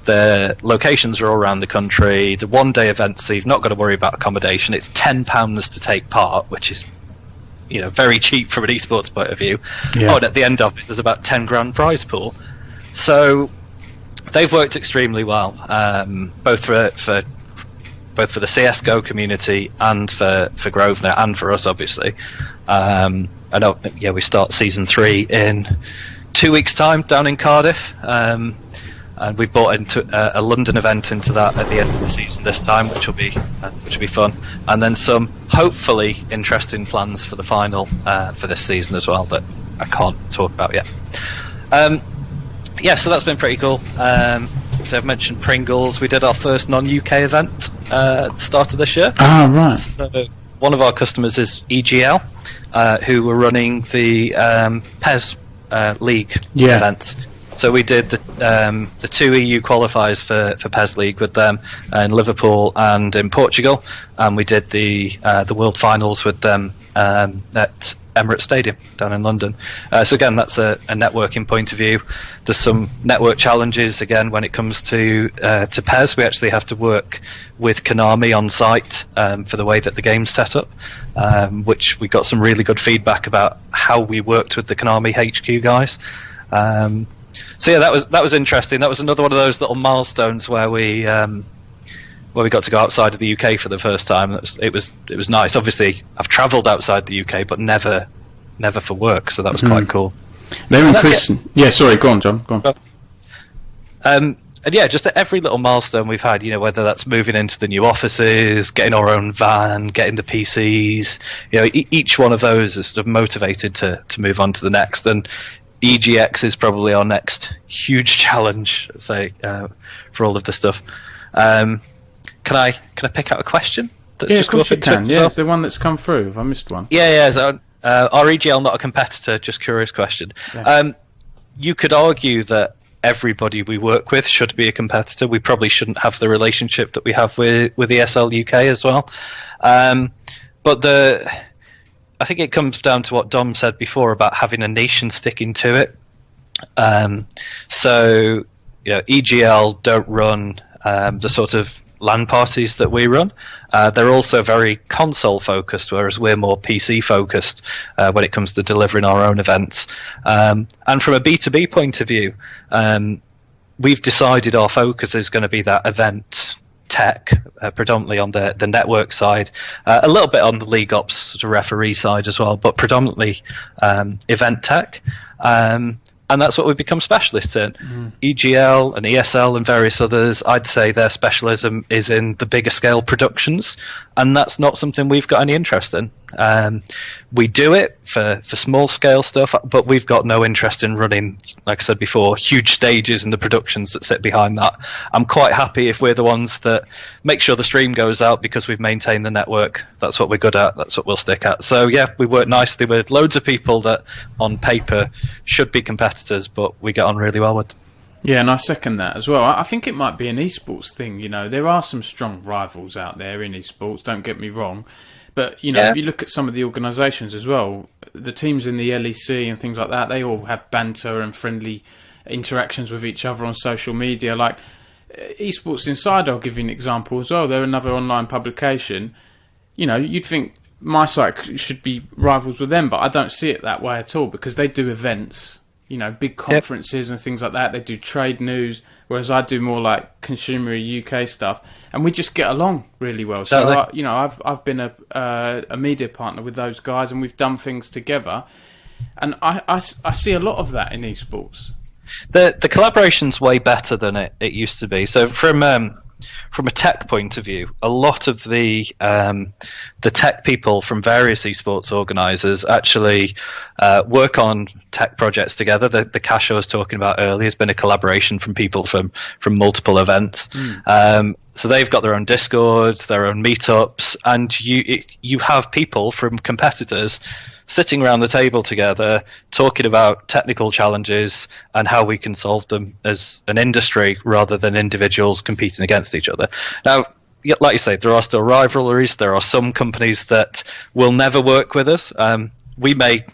the locations are all around the country, the one-day event, so you've not got to worry about accommodation. It's £10 to take part, which is very cheap from an esports point of view. Yeah. Oh, and at the end of it, there's about 10 grand prize pool. So they've worked extremely well, both for the CS:GO community and for Grosvenor and for us, obviously. We start season 3 in 2 weeks' time down in Cardiff, and we bought into a London event into that at the end of the season this time, which will be fun, and then some hopefully interesting plans for the final for this season as well that I can't talk about yet. So that's been pretty cool. So I've mentioned Pringles. We did our first non-UK event at the start of this year. Ah, right. So one of our customers is EGL, who were running the PES League events. So we did the 2 EU qualifiers for PES League with them in Liverpool and in Portugal, and we did the World Finals with them at Emirates Stadium down in London. So again, that's a networking point of view. There's some network challenges again when it comes to PES. We actually have to work with Konami on site for the way that the game's set up, which we got some really good feedback about how we worked with the Konami HQ guys. So yeah, that was interesting. That was another one of those little milestones where we got to go outside of the UK for the first time. It was nice. Obviously, I've travelled outside the UK, but never for work. So that was quite cool. Sorry, go on, John. Go on. And yeah, just at every little milestone we've had, whether that's moving into the new offices, getting our own van, getting the PCs, each one of those is sort of motivated to move on to the next. And EGX is probably our next huge challenge, say, for all of this stuff. Can I pick out a question? Of course you can. Yeah, it's the one that's come through. Have I missed one? Yeah. So, are EGL not a competitor? Just curious question. Yeah. You could argue that everybody we work with should be a competitor. We probably shouldn't have the relationship that we have with ESL UK as well. But I think it comes down to what Dom said before about having a nation sticking to it. So EGL don't run the sort of LAN parties that we run. They're also very console focused, whereas we're more PC focused when it comes to delivering our own events. And from a B2B point of view, we've decided our focus is going to be that event tech, predominantly on the network side, a little bit on the league ops sort of referee side as well, but predominantly event tech. and that's what we've become specialists in. EGL and ESL and various others, I'd say their specialism is in the bigger scale productions, and that's not something we've got any interest in. We do it for small scale stuff, but we've got no interest in running, like I said before, huge stages and the productions that sit behind that. I'm quite happy if we're the ones that make sure the stream goes out because we've maintained the network. That's what we're good at. That's what we'll stick at. So yeah, we work nicely with loads of people that on paper should be competitors, but we get on really well with them. Yeah, and I second that as well. I think it might be an esports thing. There are some strong rivals out there in esports, don't get me wrong. But, if you look at some of the organisations as well, the teams in the LEC and things like that, they all have banter and friendly interactions with each other on social media. Like Esports Insider, I'll give you an example as well. They're another online publication. You'd think my site should be rivals with them, but I don't see it that way at all because they do events, big conferences and things like that. They do trade news, whereas I do more like consumer UK stuff, and we just get along really well. So, I've been a media partner with those guys, and we've done things together, and I see a lot of that in esports. The collaboration's way better than it used to be. So from a tech point of view, a lot of the tech people from various esports organisers actually work on tech projects together. The cache I was talking about earlier has been a collaboration from people from multiple events. So they've got their own Discords, their own meetups, and you have people from competitors sitting around the table together talking about technical challenges and how we can solve them as an industry rather than individuals competing against each other. Now, like you say, there are still rivalries. There are some companies that will never work with us. We may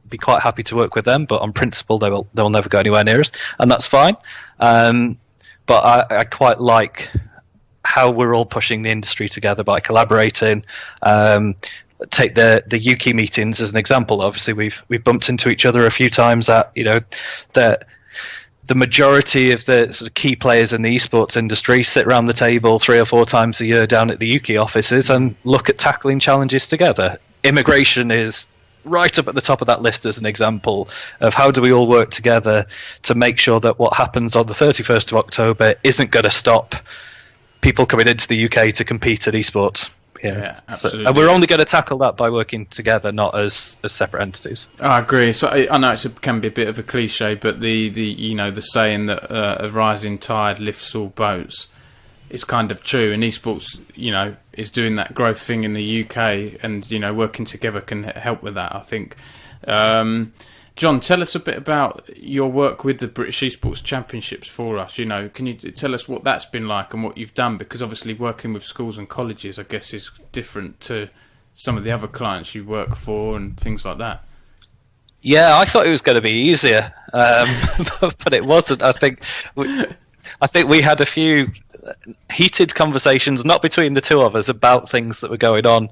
be quite happy to work with them, but on principle they'll never go anywhere near us, and that's fine. But I quite like how we're all pushing the industry together by collaborating. Take the UK meetings as an example. Obviously, we've bumped into each other a few times at the majority of the sort of key players in the esports industry sit around the table 3 or 4 times a year down at the UK offices and look at tackling challenges together. Immigration is right up at the top of that list as an example of how do we all work together to make sure that what happens on the 31st of October isn't going to stop people coming into the UK to compete at esports. Yeah, absolutely. And we're only going to tackle that by working together, not as separate entities. I agree. So I know it can be a bit of a cliche, but the saying that a rising tide lifts all boats is kind of true. And esports, is doing that growth thing in the UK, and working together can help with that, I think. Jon, tell us a bit about your work with the British Esports Championships for us. Can you tell us what that's been like and what you've done? Because obviously working with schools and colleges, I guess, is different to some of the other clients you work for and things like that. Yeah, I thought it was going to be easier, but it wasn't. I think we had a few heated conversations, not between the two of us, about things that were going on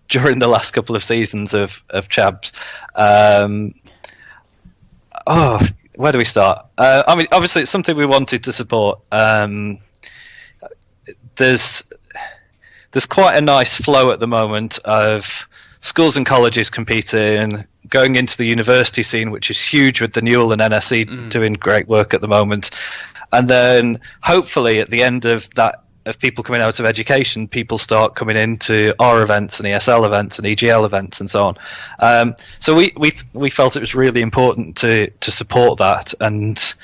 during the last couple of seasons of Chabs. Where do we start? Obviously, it's something we wanted to support. There's quite a nice flow at the moment of schools and colleges competing, going into the university scene, which is huge with the Newell and NSC doing great work at the moment. And then hopefully at the end of that, of people coming out of education, people start coming into our events and ESL events and EGL events and so on. So we felt it was really important to support that and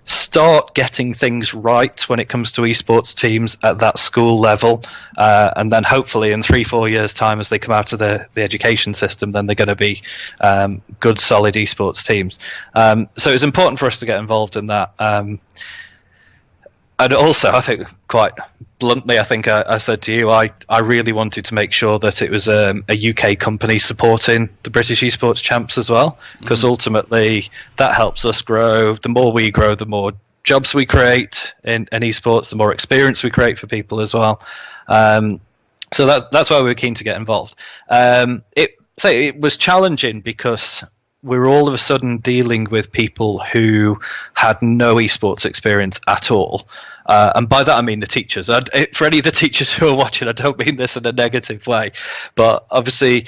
start getting things right when it comes to esports teams at that school level, and then hopefully in 3-4 years' time, as they come out of the education system, then they're going to be good, solid esports teams. So it was important for us to get involved in that. And also, I think quite bluntly, I think I said to you, I really wanted to make sure that it was a UK company supporting the British Esports Champs as well, because ultimately that helps us grow. The more we grow, the more jobs we create in esports, the more experience we create for people as well. So that's why we were keen to get involved. It was challenging because we're all of a sudden dealing with people who had no esports experience at all. And by that I mean the teachers. For any of the teachers who are watching, I don't mean this in a negative way, but obviously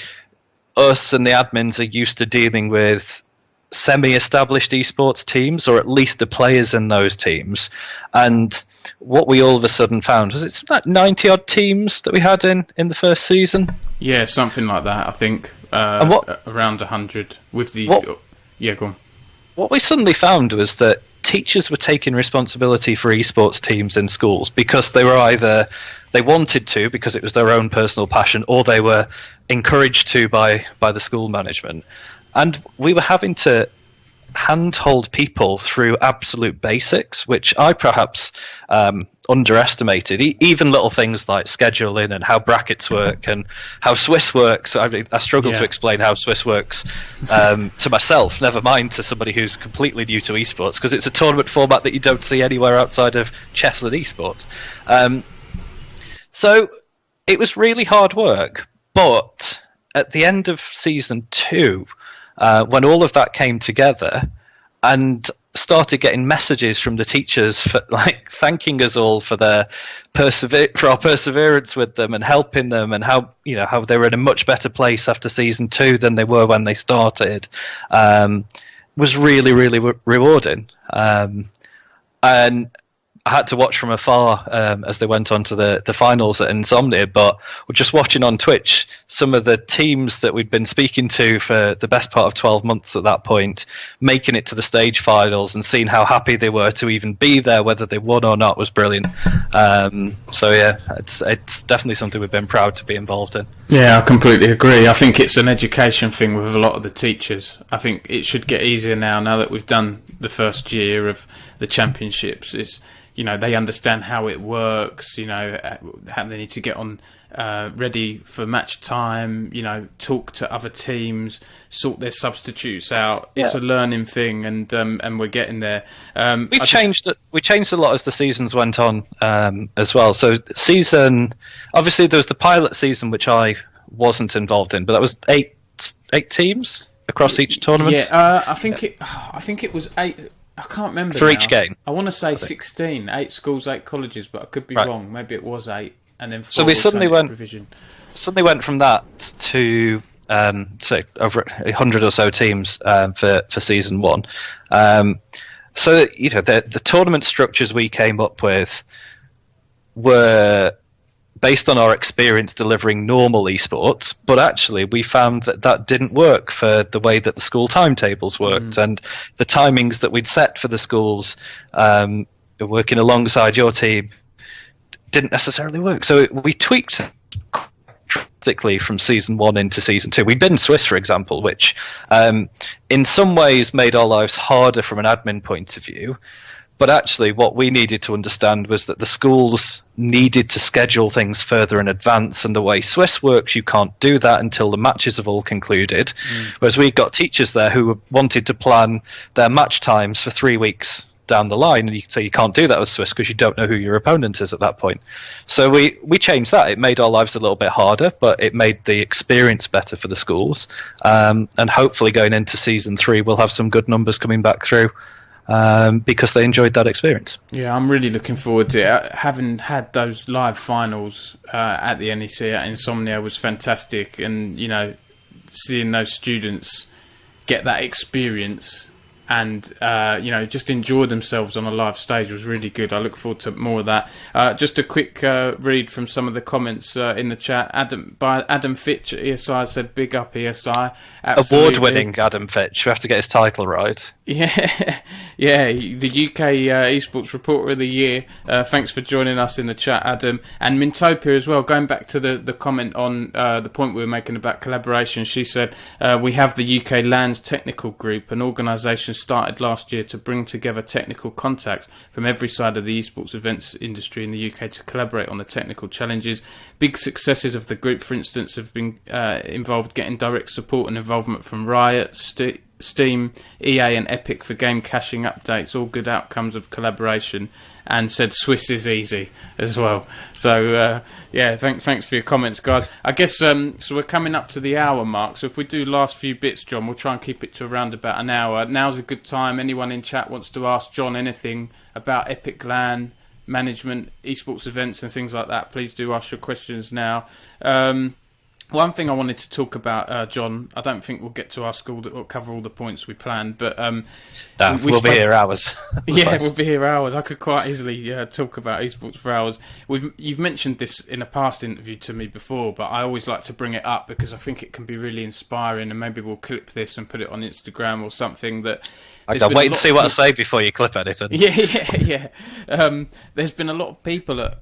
us and the admins are used to dealing with semi-established esports teams, or at least the players in those teams. And what we all of a sudden found was it's about 90 odd teams that we had in the first season. Yeah, something like that, I think. Around 100 with the... Yeah, go on. What we suddenly found was that teachers were taking responsibility for esports teams in schools because they were either they wanted to because it was their own personal passion, or they were encouraged to by the school management. And we were having to handhold people through absolute basics, which I perhaps underestimated. Even little things like scheduling and how brackets work and how Swiss works. I struggle to explain how Swiss works to myself, never mind to somebody who's completely new to esports, because it's a tournament format that you don't see anywhere outside of chess and esports. So it was really hard work, but at the end of season 2, when all of that came together and started getting messages from the teachers for thanking us all for their for our perseverance with them and helping them, and how they were in a much better place after season 2 than they were when they started, was really, really rewarding. And I had to watch from afar as they went on to the finals at Insomnia, but we're just watching on Twitch some of the teams that we'd been speaking to for the best part of 12 months at that point, making it to the stage finals, and seeing how happy they were to even be there, whether they won or not, was brilliant. So yeah, it's definitely something we've been proud to be involved in. Yeah, I completely agree. I think it's an education thing with a lot of the teachers. I think it should get easier now that we've done the first year of the championships. It's they understand how it works, how they need to get on ready for match time, talk to other teams, sort their substitutes out. It's a learning thing, and we're getting there. We changed a lot as the seasons went on as well. So obviously there was the pilot season, which I wasn't involved in, but that was eight teams across each tournament. Yeah, I think it was 8. I can't remember for now. Each game. I want to say 16, 8 schools, 8 colleges, but I could be wrong. Maybe it was 8, and then 4. So we suddenly went from that to say over 100 or so teams for season 1. So the tournament structures we came up with were based on our experience delivering normal esports, but actually we found that didn't work for the way that the school timetables worked, and the timings that we'd set for the schools working alongside your team didn't necessarily work. So we tweaked drastically from season 1 into season 2. We binned Swiss, for example, which in some ways made our lives harder from an admin point of view. But actually, what we needed to understand was that the schools needed to schedule things further in advance, and the way Swiss works, you can't do that until the matches have all concluded. Whereas we got teachers there who wanted to plan their match times for 3 weeks down the line, and you can't do that with Swiss because you don't know who your opponent is at that point. So we changed that. It made our lives a little bit harder, but it made the experience better for the schools. And hopefully going into season 3, we'll have some good numbers coming back through. Because they enjoyed that experience. Yeah, I'm really looking forward to it. Having had those live finals at the NEC at Insomnia was fantastic, and seeing those students get that experience and just enjoy themselves on a live stage was really good. I look forward to more of that. Just a quick read from some of the comments in the chat. Adam Fitch at ESI said, "Big up ESI." Absolutely. Award-winning Adam Fitch. We have to get his title right. Yeah, the UK Esports Reporter of the Year. Thanks for joining us in the chat, Adam. And Mintopia as well, going back to the comment on the point we were making about collaboration. She said, we have the UK LAN's technical group, an organisation started last year to bring together technical contacts from every side of the esports events industry in the UK to collaborate on the technical challenges. Big successes of the group, for instance, have been involved getting direct support and involvement from Riot, Steam, EA and Epic for game caching updates, all good outcomes of collaboration, and said Swiss is easy as well. So thanks for your comments, guys. I guess so we're coming up to the hour mark, so if we do last few bits, John, we'll try and keep it to around about an hour. Now's a good time. Anyone in chat wants to ask John anything about epicLAN management, esports events and things like that, please do ask your questions now. One thing I wanted to talk about, John, I don't think we'll get to ask or cover all the points we planned, but we'll be here hours. Yeah, we'll be here hours. I could quite easily talk about esports for hours. You've mentioned this in a past interview to me before, but I always like to bring it up because I think it can be really inspiring, and maybe we'll clip this and put it on Instagram or something. That I can't wait to see what I say before you clip anything. Yeah. There's been a lot of people at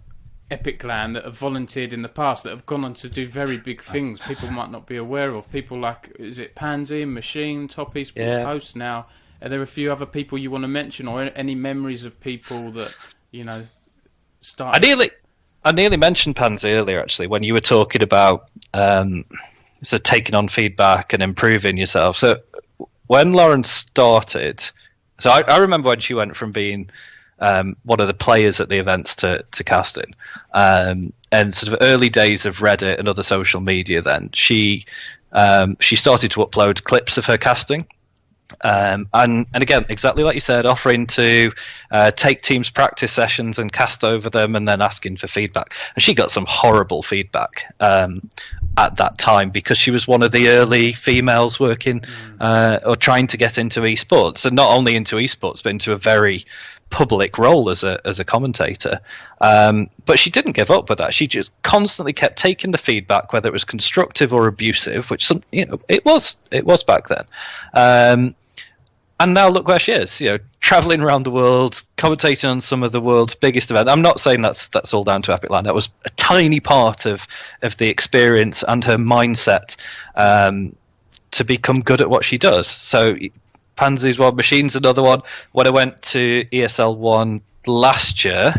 epicLAN that have volunteered in the past that have gone on to do very big things people might not be aware of. People like, is it Pansy, Machine, top esports host now? Are there a few other people you want to mention, or any memories of people that, started? I nearly mentioned Pansy earlier, actually, when you were talking about taking on feedback and improving yourself. So when Lauren started, so I remember when she went from being one of the players at the events to casting, and sort of early days of Reddit and other social media. Then she started to upload clips of her casting, and again, exactly like you said, offering to take teams' practice sessions and cast over them, and then asking for feedback. And she got some horrible feedback at that time because she was one of the early females working or trying to get into esports, and not only into esports but into a very public role as a commentator, but she didn't give up with that. She just constantly kept taking the feedback, whether it was constructive or abusive, which it was back then. And now look where she is, traveling around the world, commentating on some of the world's biggest events. I'm not saying that's all down to epicLAN. That was a tiny part of the experience and her mindset to become good at what she does. So Pansy's one, Machine's another one. When I went to ESL 1 last year,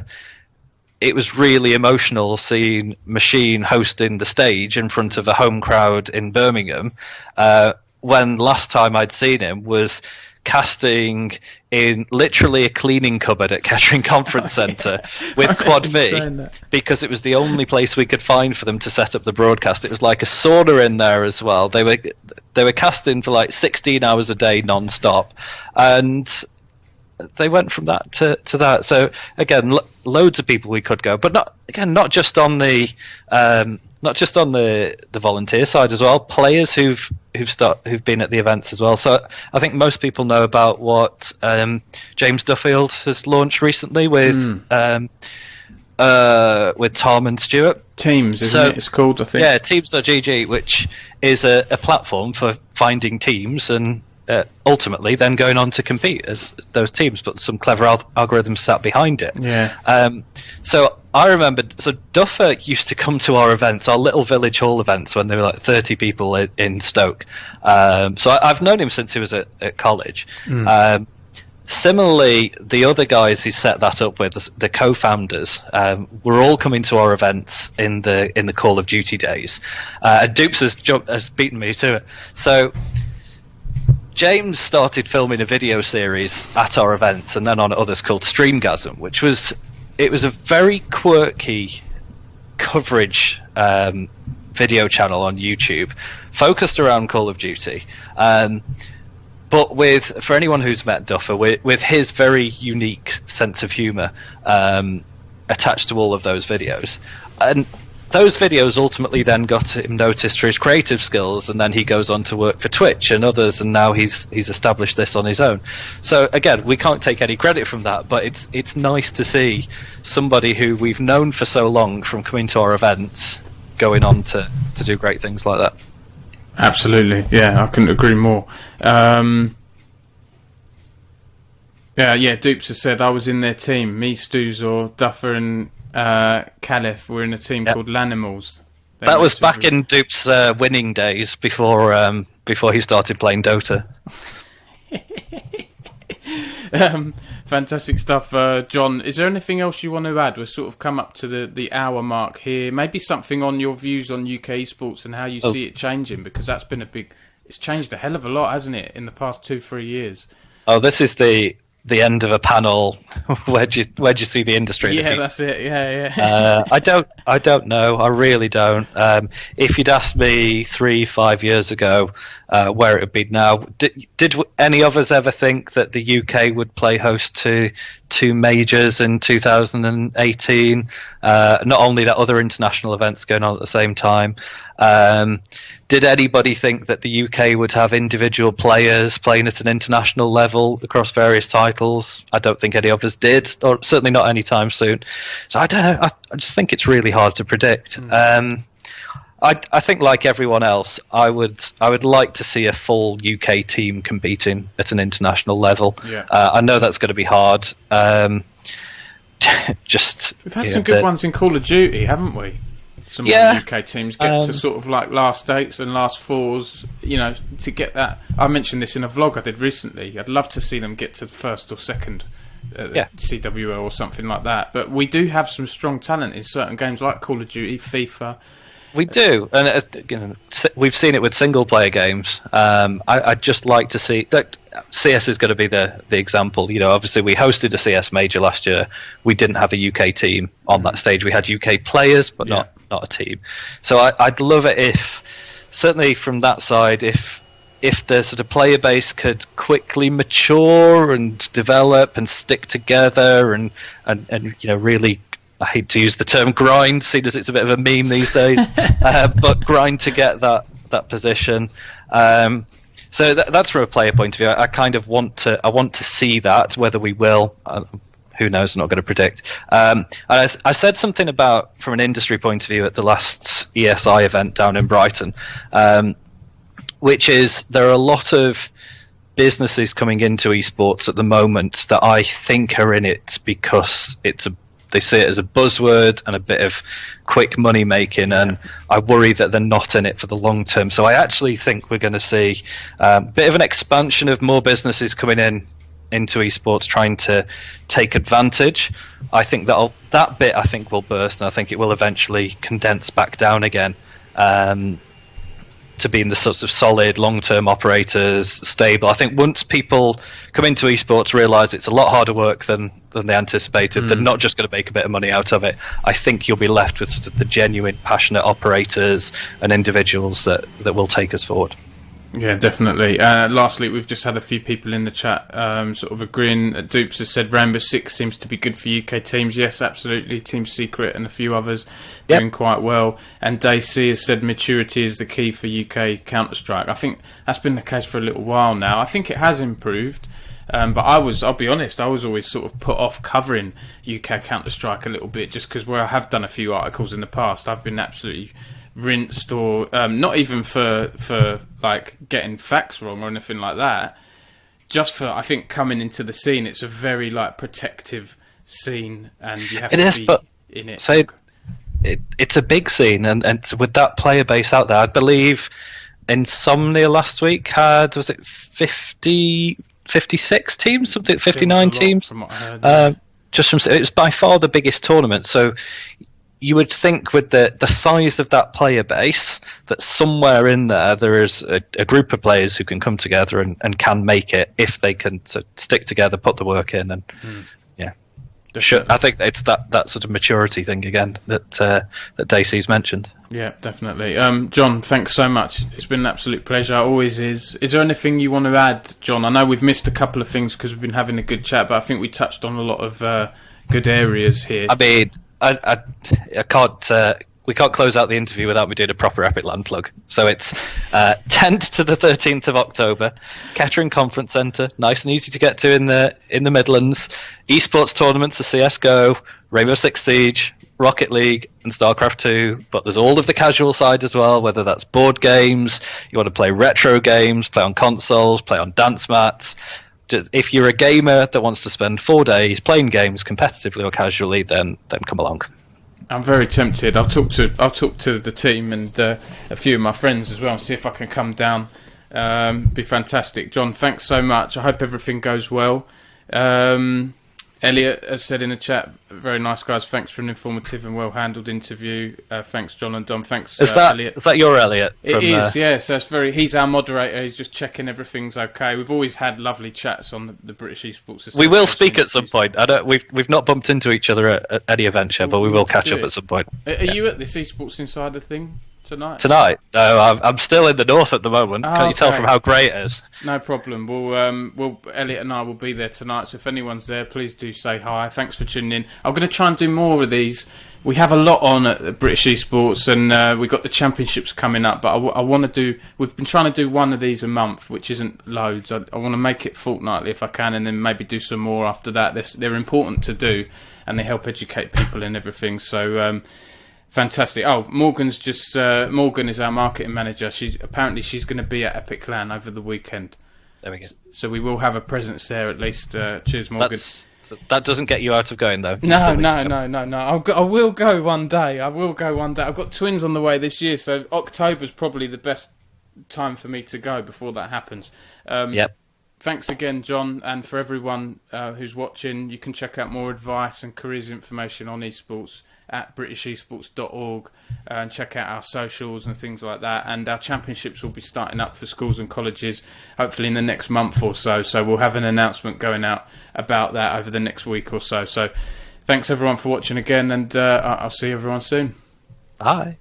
it was really emotional seeing Machine hosting the stage in front of a home crowd in Birmingham, when last time I'd seen him was casting in literally a cleaning cupboard at Kettering Conference Centre with Quad V, because it was the only place we could find for them to set up the broadcast. It was like a sauna in there as well. They were casting for like 16 hours a day non-stop, and they went from that to that. So again, loads of people we could go, but not just on the volunteer side as well. Players who've been at the events as well. So I think most people know about what James Duffield has launched recently with Tom and Stuart. Teams, isn't it? It's called, I think. Yeah, Teams.gg, which is a platform for finding teams and ultimately then going on to compete as those teams, but some clever algorithms sat behind it. Yeah. So I remember, Duffer used to come to our events, our little village hall events, when there were like 30 people in Stoke. So I've known him since he was at college. Similarly, the other guys he set that up with, the co-founders, were all coming to our events in the Call of Duty days. And Dupes has beaten me to it. So James started filming a video series at our events and then on others called Streamgasm, which was a very quirky coverage video channel on YouTube focused around Call of Duty. But for anyone who's met Duffer, with his very unique sense of humour attached to all of those videos. And those videos ultimately then got him noticed for his creative skills, and then he goes on to work for Twitch and others, and now he's established this on his own. So again, we can't take any credit from that, but it's nice to see somebody who we've known for so long from coming to our events going on to do great things like that. Absolutely, yeah, I couldn't agree more. Dupes has said I was in their team. Me, Stuzor, Duffer, and Caliph were in a team called Lanimals. That was back in Dupes' winning days before he started playing Dota. Fantastic stuff, John. Is there anything else you want to add? We've sort of come up to the hour mark here. Maybe something on your views on UK esports and how you see it changing, because that's been it's changed a hell of a lot, hasn't it, in the past 2-3 years? Oh, this is the end of a panel. Where'd you see the industry? Yeah, that's it. Yeah. I don't know. I really don't. If you'd asked me 3-5 years ago, where it would be now. Did any of us ever think that the UK would play host to two majors in 2018? Not only that, other international events going on at the same time. Did anybody think that the UK would have individual players playing at an international level across various titles? I don't think any of us did, or certainly not anytime soon. So I don't know. I just think it's really hard to predict. I think, like everyone else, I would like to see a full UK team competing at an international level. Yeah. I know that's going to be hard. We've had some good ones in Call of Duty, haven't we? Some of the UK teams get to sort of like last eights and last fours, to get that. I mentioned this in a vlog I did recently. I'd love to see them get to first or second CWO or something like that. But we do have some strong talent in certain games like Call of Duty, FIFA. We do, and we've seen it with single-player games. I'd just like to see that CS is going to be the example. Obviously we hosted a CS major last year. We didn't have a UK team on that stage. We had UK players, but not a team. So I'd love it if, certainly from that side, if the sort of player base could quickly mature and develop and stick together and really. I hate to use the term grind, seeing as it's a bit of a meme these days, but grind to get that position. So that's from a player point of view. I kind of want to see that. Whether we will, who knows? I'm not going to predict. I said something about from an industry point of view at the last ESI event down in Brighton, which is there are a lot of businesses coming into esports at the moment that I think are in it because they see it as a buzzword and a bit of quick money making, and I worry that they're not in it for the long term. So I actually think we're going to see a bit of an expansion of more businesses coming into esports trying to take advantage. I think that bit will burst, and I think it will eventually condense back down again to being the sorts of solid long-term operators, stable. I think once people come into esports, realise it's a lot harder work than they anticipated, they're not just going to make a bit of money out of it. I think you'll be left with sort of the genuine, passionate operators and individuals that will take us forward. Yeah, definitely. Lastly, we've just had a few people in the chat sort of agreeing. Dupes has said Rainbow Six seems to be good for UK teams. Yes, absolutely. Team Secret and a few others doing quite well. And Daisy has said maturity is the key for UK Counter-Strike. I think that's been the case for a little while now. I think it has improved. But I'll be honest, I was always sort of put off covering UK Counter-Strike a little bit just because where I have done a few articles in the past, I've been absolutely rinsed, or not even for like getting facts wrong or anything like that, just for, I think, coming into the scene. It's a very like protective scene, and you have to be in it. So it's a big scene, and with that player base out there, I believe Insomnia last week had, was it 56 teams, something, 59 teams, from what I heard, it was by far the biggest tournament. So you would think with the size of that player base that somewhere in there is a group of players who can come together and can make it if they can stick together, put the work in, and sure. I think it's that sort of maturity thing again that Dacey's mentioned. Yeah, definitely. John, thanks so much. It's been an absolute pleasure. Always is. Is there anything you want to add, John? I know we've missed a couple of things because we've been having a good chat, but I think we touched on a lot of good areas here. I mean, I can't. We can't close out the interview without me doing a proper epicLAN plug. So it's 10th to the 13th of October, Kettering Conference Centre, nice and easy to get to in the Midlands. Esports tournaments are CS:GO, Rainbow Six Siege, Rocket League, and StarCraft 2. But there's all of the casual side as well, whether that's board games, you want to play retro games, play on consoles, play on dance mats. If you're a gamer that wants to spend 4 days playing games competitively or casually, then come along. I'm very tempted. I'll talk to the team and a few of my friends as well and see if I can come down. Be fantastic. John, thanks so much. I hope everything goes well. Elliot has said in the chat, very nice guys, thanks for an informative and well handled interview. Thanks John and Dom. Thanks Elliot. Is that your Elliot? It is, yes. That's he's our moderator. He's just checking everything's okay. We've always had lovely chats on the British Esports Association. We will speak at some point. We've not bumped into each other at any event yet, but we will catch up at some point. Are you at this Esports Insider thing? Tonight? No, I'm still in the north at the moment. Can't you tell from how grey it is? No problem. We'll Elliot and I will be there tonight. So if anyone's there, please do say hi. Thanks for tuning in. I'm going to try and do more of these. We have a lot on at British Esports, and we've got the championships coming up. But I want to do. We've been trying to do one of these a month, which isn't loads. I want to make it fortnightly if I can, and then maybe do some more after that. They're important to do, and they help educate people and everything. So. Fantastic. Oh, Morgan's just Morgan is our marketing manager. She's going to be at epicLAN over the weekend. There we go. So we will have a presence there at least. Cheers, Morgan. That doesn't get you out of going though. No. I will go one day. I've got twins on the way this year, so October's probably the best time for me to go before that happens. Yep. Thanks again, John, and for everyone who's watching. You can check out more advice and careers information on esports at britishesports.org and check out our socials and things like that. And our championships will be starting up for schools and colleges hopefully in the next month or so. So we'll have an announcement going out about that over the next week or so. So thanks everyone for watching again, and I'll see everyone soon. Bye.